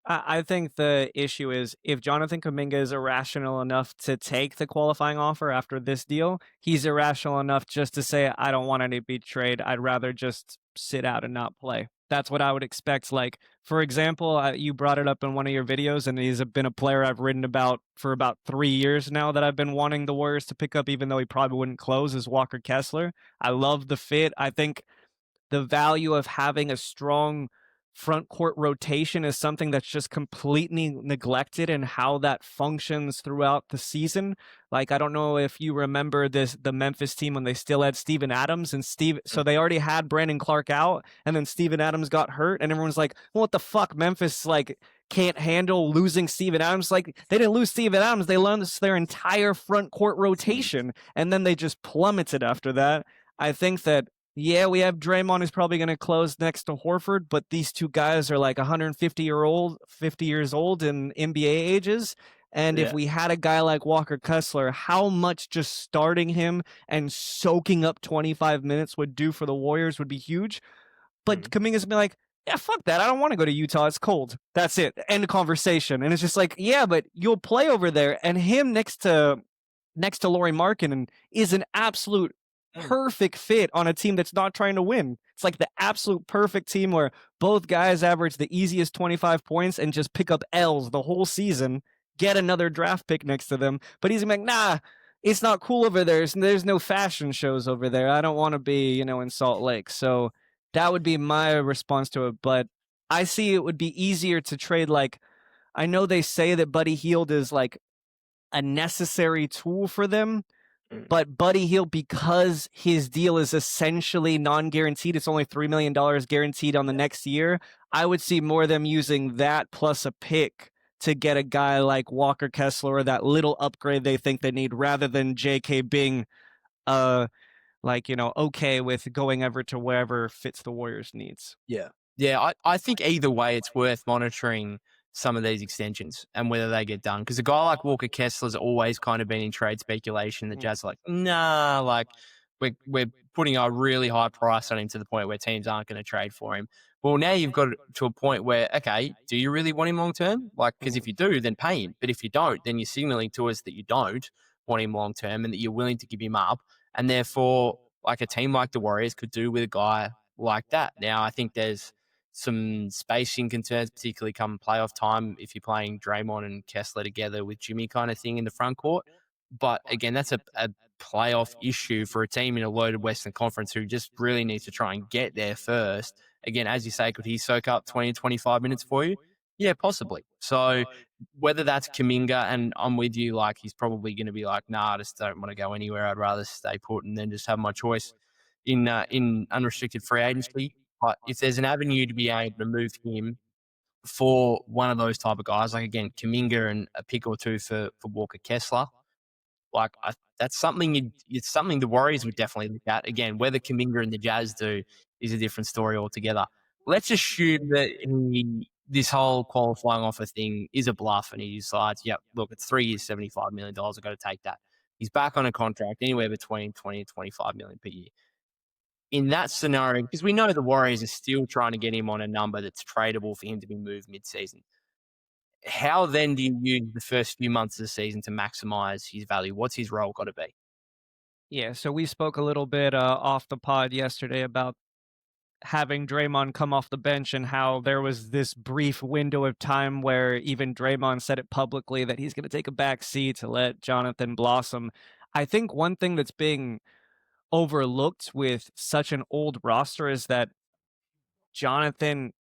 Speaker 2: I think the issue is if Jonathan Kuminga is irrational enough to take the qualifying offer after this deal, he's irrational enough just to say, I don't want any beat trade. I'd rather just sit out and not play. That's what I would expect. Like, for example, you brought it up in one of your videos, and he's been a player I've written about for about 3 years now that I've been wanting the Warriors to pick up, even though he probably wouldn't close, is Walker Kessler. I love the fit. I think the value of having a strong front court rotation is something that's just completely neglected and how that functions throughout the season. Like, I don't know if you remember the Memphis team when they still had Steven Adams and so they already had Brandon Clark out, and then Steven Adams got hurt, and everyone's like, well, what the fuck? Memphis like can't handle losing Steven Adams. Like, they didn't lose Steven Adams, they lost their entire front court rotation, and then they just plummeted after that. I think that, yeah, we have Draymond who's probably going to close next to Horford, but these two guys are like 50 years old in NBA ages. And if we had a guy like Walker Kessler, how much just starting him and soaking up 25 minutes would do for the Warriors would be huge. But Kuminga's be like, yeah, fuck that. I don't want to go to Utah. It's cold. That's it. End of conversation. And it's just like, yeah, but you'll play over there. And him next to Lauri Markkanen is an absolute perfect fit on a team that's not trying to win. It's like the absolute perfect team where both guys average the easiest 25 points and just pick up L's the whole season, get another draft pick next to them. But he's like, nah, it's not cool over there. There's no fashion shows over there. I don't want to be, in Salt Lake. So that would be my response to it. But I see it would be easier to trade. Like, I know they say that Buddy Hield is like a necessary tool for them, but Buddy Hield, because his deal is essentially non-guaranteed, it's only $3 million guaranteed on the next year, I would see more of them using that plus a pick to get a guy like Walker Kessler or that little upgrade they think they need, rather than JK being okay with going ever to wherever fits the Warriors' needs.
Speaker 1: Yeah, I think either way it's worth monitoring some of these extensions and whether they get done. Because a guy like Walker Kessler's always kind of been in trade speculation. The Jazz are like, nah, like we're putting a really high price on him to the point where teams aren't going to trade for him. Well, now you've got to a point where, okay, do you really want him long term? Like, because if you do, then pay him. But if you don't, then you're signaling to us that you don't want him long term and that you're willing to give him up. And therefore, like a team like the Warriors could do with a guy like that. Now, I think there's some spacing concerns, particularly come playoff time, if you're playing Draymond and Kessler together with Jimmy kind of thing in the front court. But again, that's a playoff issue for a team in a loaded Western Conference who just really needs to try and get there first. Again, as you say, could he soak up 20, 25 minutes for you? Yeah, possibly. So whether that's Kuminga, and I'm with you, like he's probably going to be like, nah, I just don't want to go anywhere. I'd rather stay put and then just have my choice in unrestricted free agency. But if there's an avenue to be able to move him for one of those type of guys, like again, Kuminga and a pick or two for Walker Kessler, like that's something it's something the Warriors would definitely look at. Again, whether Kuminga and the Jazz do is a different story altogether. Let's assume that this whole qualifying offer thing is a bluff and he decides, yep, look, it's 3 years, $75 million. I've got to take that. He's back on a contract anywhere between 20 and 25 million per year. In that scenario, because we know the Warriors are still trying to get him on a number that's tradable for him to be moved mid-season. How then do you use the first few months of the season to maximize his value? What's his role got to be?
Speaker 2: Yeah, so we spoke a little bit off the pod yesterday about having Draymond come off the bench and how there was this brief window of time where even Draymond said it publicly that he's going to take a back seat to let Jonathan blossom. I think one thing that's being overlooked with such an old roster is that Jonathan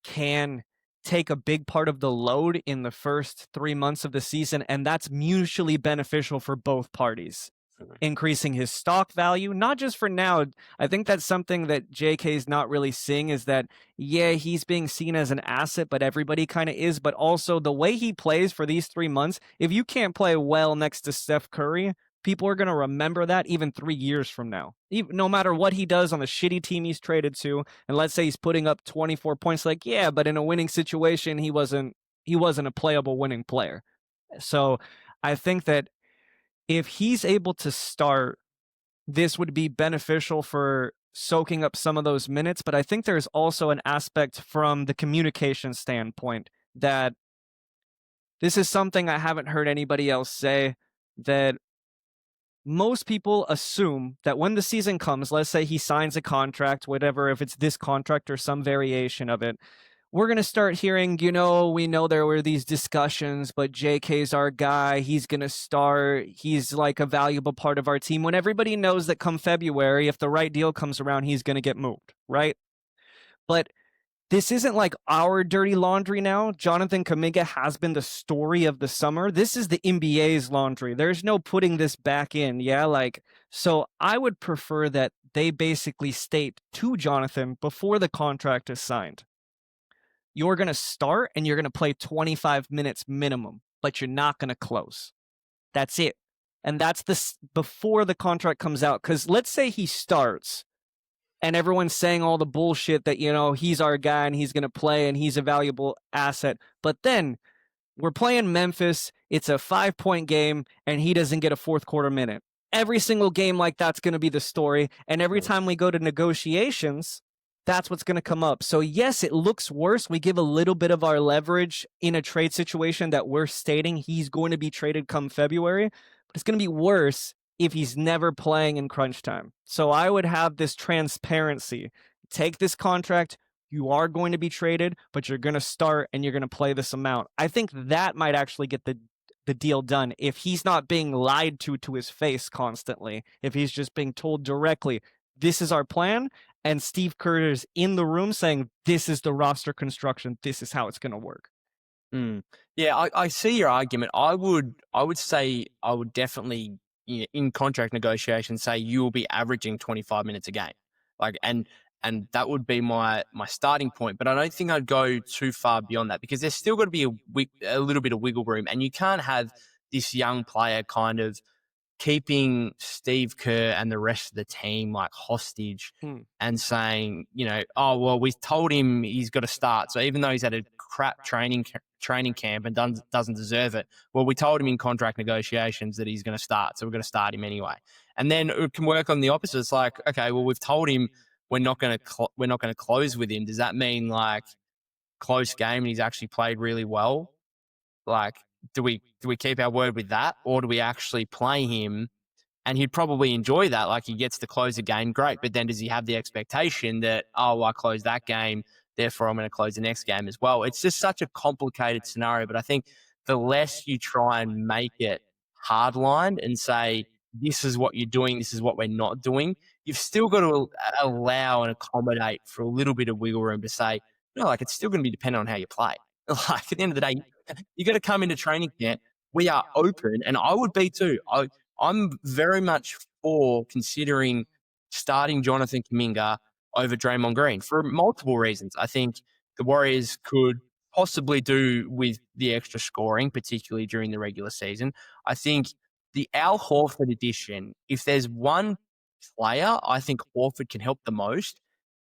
Speaker 2: can take a big part of the load in the first 3 months of the season, and that's mutually beneficial for both parties, increasing his stock value, not just for now. I think that's something that JK is not really seeing, is that, yeah, he's being seen as an asset, but everybody kind of is, but also the way he plays for these 3 months, if you can't play well next to Steph Curry, people are going to remember that even 3 years from now. No matter what he does on the shitty team he's traded to, and let's say he's putting up 24 points, like, yeah, but in a winning situation, he wasn't a playable winning player. So I think that if he's able to start, this would be beneficial for soaking up some of those minutes. But I think there's also an aspect from the communication standpoint that this is something I haven't heard anybody else say, that most people assume that when the season comes, let's say he signs a contract, whatever, if it's this contract or some variation of it, we're going to start hearing, we know there were these discussions, but JK's our guy. He's going to start. He's like a valuable part of our team. When everybody knows that come February, if the right deal comes around, he's going to get moved, right? But this isn't like our dirty laundry now. Jonathan Kuminga has been the story of the summer. This is the NBA's laundry. There's no putting this back in. Yeah, so I would prefer that they basically state to Jonathan before the contract is signed, you're going to start and you're going to play 25 minutes minimum, but you're not going to close. That's it. And that's before the contract comes out. Because let's say he starts and everyone's saying all the bullshit that, he's our guy and he's going to play and he's a valuable asset. But then we're playing Memphis. It's a 5-point game and he doesn't get a fourth quarter minute. Every single game like that's going to be the story. And every time we go to negotiations, that's what's going to come up. So yes, it looks worse. We give a little bit of our leverage in a trade situation that we're stating he's going to be traded come February, but it's going to be worse if he's never playing in crunch time. So I would have this transparency. Take this contract. You are going to be traded, but you're going to start and you're going to play this amount. I think that might actually get the deal done if he's not being lied to his face constantly, if he's just being told directly, this is our plan, and Steve Kerr is in the room saying, this is the roster construction, this is how it's going to work.
Speaker 1: Yeah, I see your argument. I would say I would definitely, in contract negotiations, say you will be averaging 25 minutes a game, and that would be my starting point. But I don't think I'd go too far beyond that, because there's still got to be a little bit of wiggle room, and you can't have this young player kind of keeping Steve Kerr and the rest of the team like hostage and saying, oh, well, we told him he's got to start. So even though he's had a crap training camp and doesn't deserve it, well, we told him in contract negotiations that he's going to start. So we're going to start him anyway. And then it can work on the opposite. It's like, okay, well, we've told him we're not going to close with him. Does that mean like close game and he's actually played really well? Like, do we keep our word with that, or do we actually play him? And he'd probably enjoy that. Like, he gets to close a game, great. But then does he have the expectation that, oh, I closed that game, therefore I'm going to close the next game as well? It's just such a complicated scenario. But I think the less you try and make it hardlined and say, this is what you're doing, this is what we're not doing, you've still got to allow and accommodate for a little bit of wiggle room to say, no, like, it's still going to be dependent on how you play. Like, at the end of the day, you got to come into training camp. We are open, and I would be too. I'm very much for considering starting Jonathan Kuminga over Draymond Green for multiple reasons. I think the Warriors could possibly do with the extra scoring, particularly during the regular season. I think the Al Horford addition, if there's one player I think Horford can help the most,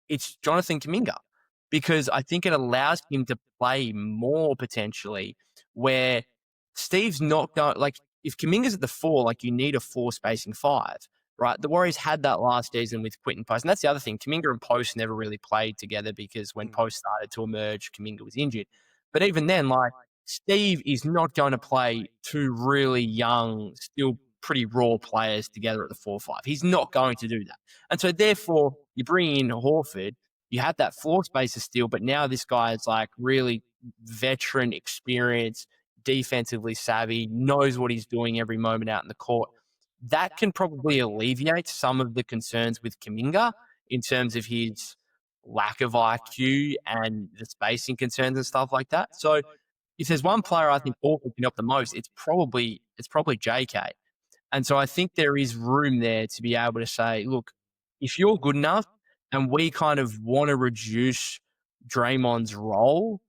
Speaker 1: it's Jonathan Kuminga, because I think it allows him to play more potentially, where Steve's not going, like, if Kuminga's at the 4, like, you need a 4 spacing 5, right? The Warriors had that last season with Quentin Post. And that's the other thing. Kuminga and Post never really played together, because when Post started to emerge, Kuminga was injured. But even then, like, Steve is not going to play 2 really young, still pretty raw players together at the 4-5. He's not going to do that. And so therefore, you bring in Horford, you have that floor space of steel, but now this guy is like really veteran, experienced, defensively savvy, knows what he's doing every moment out in the court. That can probably alleviate some of the concerns with Kuminga in terms of his lack of IQ and the spacing concerns and stuff like that. So if there's one player I think Horford can help the most, it's probably JK. And so I think there is room there to be able to say, look, if you're good enough and we kind of want to reduce Draymond's role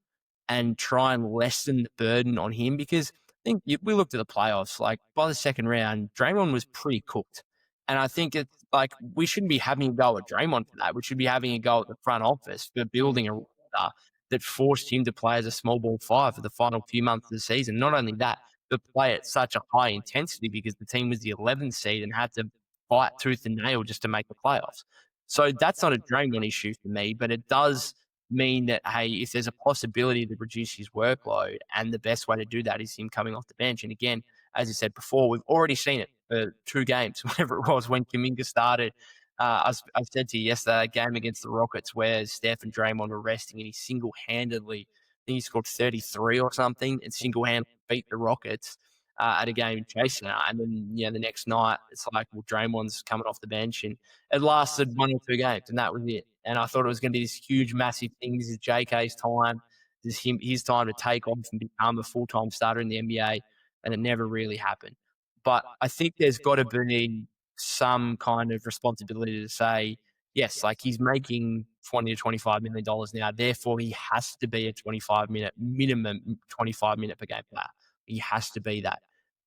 Speaker 1: and try and lessen the burden on him, because I think we looked at the playoffs, like by the second round, Draymond was pretty cooked. And I think it's like we shouldn't be having a go at Draymond for that. We should be having a go at the front office for building a roster that forced him to play as a small ball 5 for the final few months of the season. Not only that, but play at such a high intensity because the team was the 11th seed and had to fight tooth and nail just to make the playoffs. So that's not a Draymond issue for me, but it does mean that, hey, if there's a possibility to reduce his workload, and the best way to do that is him coming off the bench. And again, as I said before, we've already seen it for 2 games, whatever it was, when Kuminga started. I said to you yesterday, game against the Rockets, where Steph and Draymond were resting, and he single-handedly, I think he scored 33 or something, and single-handedly beat the Rockets at a game chasing it. And then, the next night, it's like, well, Draymond's coming off the bench, and it lasted 1 or 2 games, and that was it. And I thought it was going to be this huge, massive thing. This is JK's time. This is his time to take off and become a full-time starter in the NBA, and it never really happened. But I think there's got to be some kind of responsibility to say, yes, like, he's making $20 to $25 million now. Therefore, he has to be a 25-minute minimum, 25-minute per game player. He has to be that.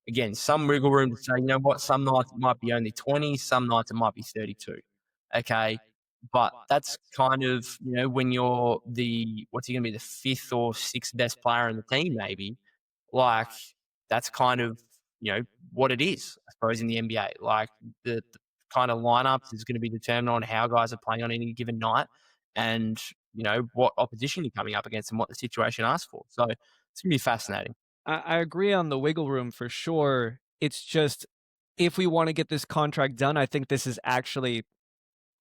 Speaker 1: Again, some wiggle room to say, you know what, some nights it might be only 20, some nights it might be 32. Okay. But that's kind of, when you're what's he going to be, the fifth or sixth best player in the team, maybe, like, that's kind of, what it is, I suppose, in the NBA. Like, the kind of lineups is going to be determined on how guys are playing on any given night, and, what opposition you're coming up against and what the situation asks for. So it's going to be fascinating.
Speaker 2: I agree on the wiggle room for sure. It's just, if we want to get this contract done, I think this is actually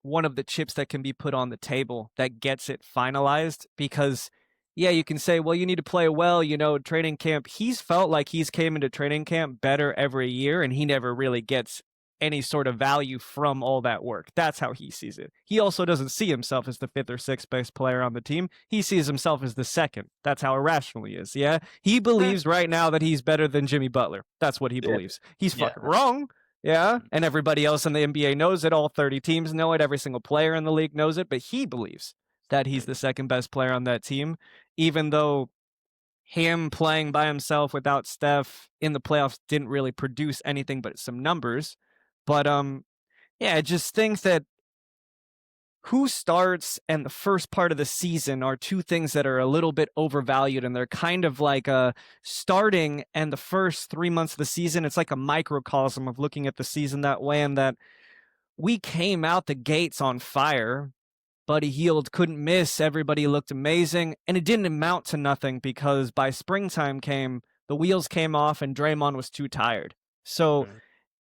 Speaker 2: one of the chips that can be put on the table that gets it finalized. Because, yeah, you can say, well, you need to play well, training camp. He's felt like he's came into training camp better every year, and he never really gets any sort of value from all that work. That's how he sees it. He also doesn't see himself as the fifth or sixth best player on the team. He sees himself as the second. That's how irrational he is. Yeah. He believes right now that he's better than Jimmy Butler. That's what he believes. He's fucking wrong. Yeah. And everybody else in the NBA knows it. All 30 teams know it. Every single player in the league knows it. But he believes that he's the second best player on that team, even though him playing by himself without Steph in the playoffs didn't really produce anything but some numbers. But yeah, I just think that who starts and the first part of the season are two things that are a little bit overvalued, and they're kind of like starting and the first 3 months of the season. It's like a microcosm of looking at the season that way, and that we came out the gates on fire. Buddy Hield couldn't miss. Everybody looked amazing, and it didn't amount to nothing because by springtime came, the wheels came off, and Draymond was too tired. So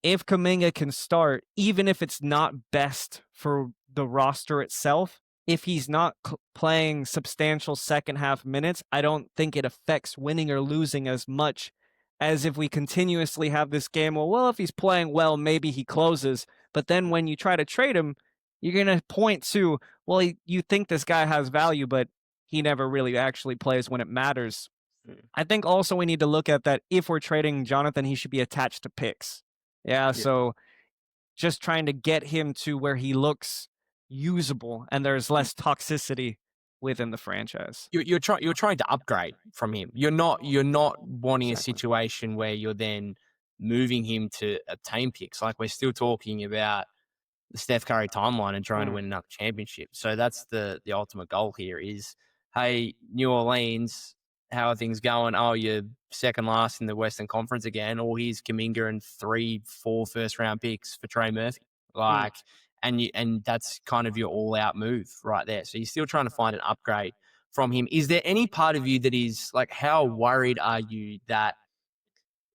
Speaker 2: if Kuminga can start, even if it's not best for the roster itself, if he's not playing substantial second half minutes, I don't think it affects winning or losing as much as if we continuously have this game. Well, if he's playing well, maybe he closes. But then when you try to trade him, you're going to point to, well, you think this guy has value, but he never really actually plays when it matters. I think also we need to look at that if we're trading Jonathan, he should be attached to picks. Yeah, so just trying to get him to where he looks usable and there's less toxicity within the franchise.
Speaker 1: You're trying to upgrade from him. You're not wanting a situation where you're then moving him to obtain picks. Like, we're still talking about the Steph Curry timeline and trying to win another championship. So that's the ultimate goal here is, hey, New Orleans, how are things going? Oh, you're second last in the Western Conference again. Or here's Kuminga and 3-4 first-round picks for Trey Murphy. Like, and that's kind of your all-out move right there. So you're still trying to find an upgrade from him. Is there any part of you that is like, how worried are you that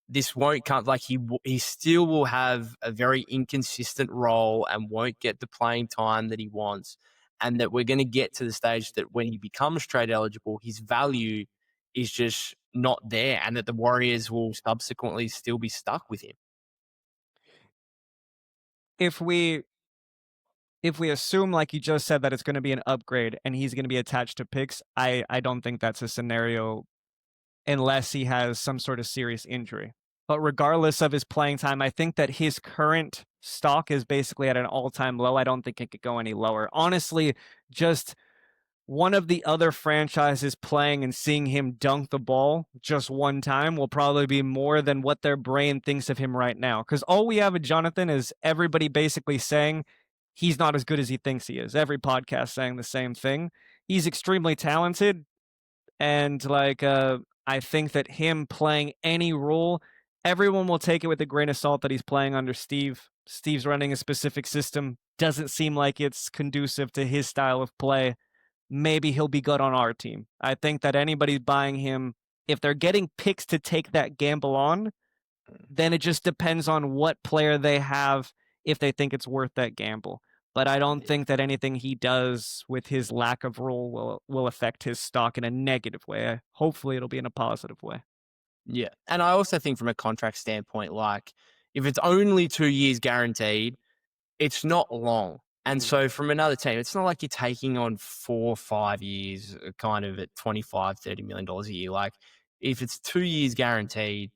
Speaker 1: this won't come? Like, he still will have a very inconsistent role and won't get the playing time that he wants, and that we're going to get to the stage that when he becomes trade eligible, his value is just not there, and that the Warriors will subsequently still be stuck with him?
Speaker 2: If we assume, like you just said, that it's going to be an upgrade and he's going to be attached to picks, I don't think that's a scenario unless he has some sort of serious injury. But regardless of his playing time, I think that his current stock is basically at an all-time low. I don't think it could go any lower. Honestly, just one of the other franchises playing and seeing him dunk the ball just one time will probably be more than what their brain thinks of him right now. Because all we have with Jonathan is everybody basically saying he's not as good as he thinks he is. Every podcast saying the same thing. He's extremely talented. And I think that him playing any role, everyone will take it with a grain of salt that he's playing under Steve. Steve's running a specific system. Doesn't seem like it's conducive to his style of play. maybe he'll be good on our team. I think that anybody buying him, if they're getting picks to take that gamble on, then it just depends on what player they have if they think it's worth that gamble. But I don't think that anything he does with his lack of role will affect his stock in a negative way. Hopefully it'll be in a positive way.
Speaker 1: Yeah. And I also think from a contract standpoint, like if it's only 2 years guaranteed, it's not long. And so from another team, it's not like you're taking on 4 or 5 years kind of at $25-30 million a year. Like if it's 2 years guaranteed,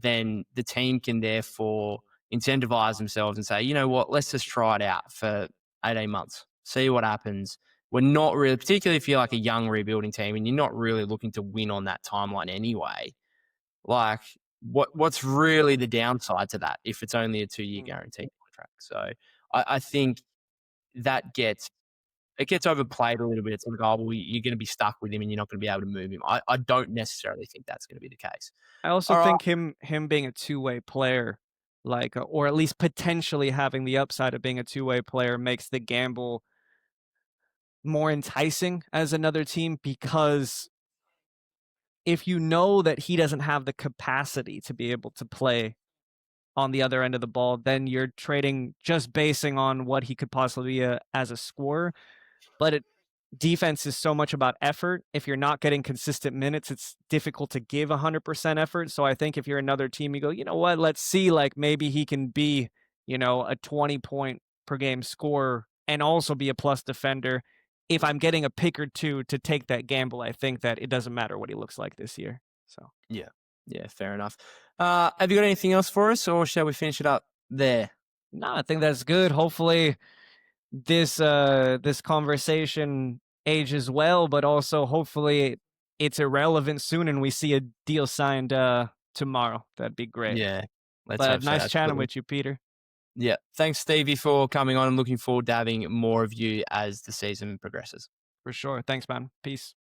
Speaker 1: then the team can therefore incentivize themselves and say, you know what, let's just try it out for 18 months, see what happens. We're not really, particularly if you're like a young rebuilding team and you're not really looking to win on that timeline anyway. Like, what's really the downside to that if it's only a 2-year guaranteed contract? So I think that gets overplayed a little bit. It's like, oh, well, you're going to be stuck with him and you're not going to be able to move him. I don't necessarily think that's going to be the case.
Speaker 2: I also
Speaker 1: All right.
Speaker 2: think him being a two-way player, like, or at least potentially having the upside of being a two-way player, makes the gamble more enticing as another team, because if you know that he doesn't have the capacity to be able to play on the other end of the ball, then you're trading just basing on what he could possibly be as a scorer. But defense is so much about effort. If you're not getting consistent minutes, it's difficult to give 100% effort. So I think if you're another team, you go, you know what, let's see, like maybe he can be, a 20-point per game scorer and also be a plus defender. If I'm getting a pick or two to take that gamble, I think that it doesn't matter what he looks like this year. So
Speaker 1: yeah, fair enough. Have you got anything else for us, or shall we finish it up there?
Speaker 2: no, I think that's good. Hopefully this conversation ages well, but also hopefully it's irrelevant soon and we see a deal signed tomorrow. That'd be great.
Speaker 1: Yeah, let's
Speaker 2: But
Speaker 1: hope so.
Speaker 2: nice chatting
Speaker 1: Absolutely.
Speaker 2: with you, Peter.
Speaker 1: Yeah, thanks, Stevie, for coming on. I'm looking forward to having more of you as the season progresses.
Speaker 2: For sure. Thanks, man. Peace.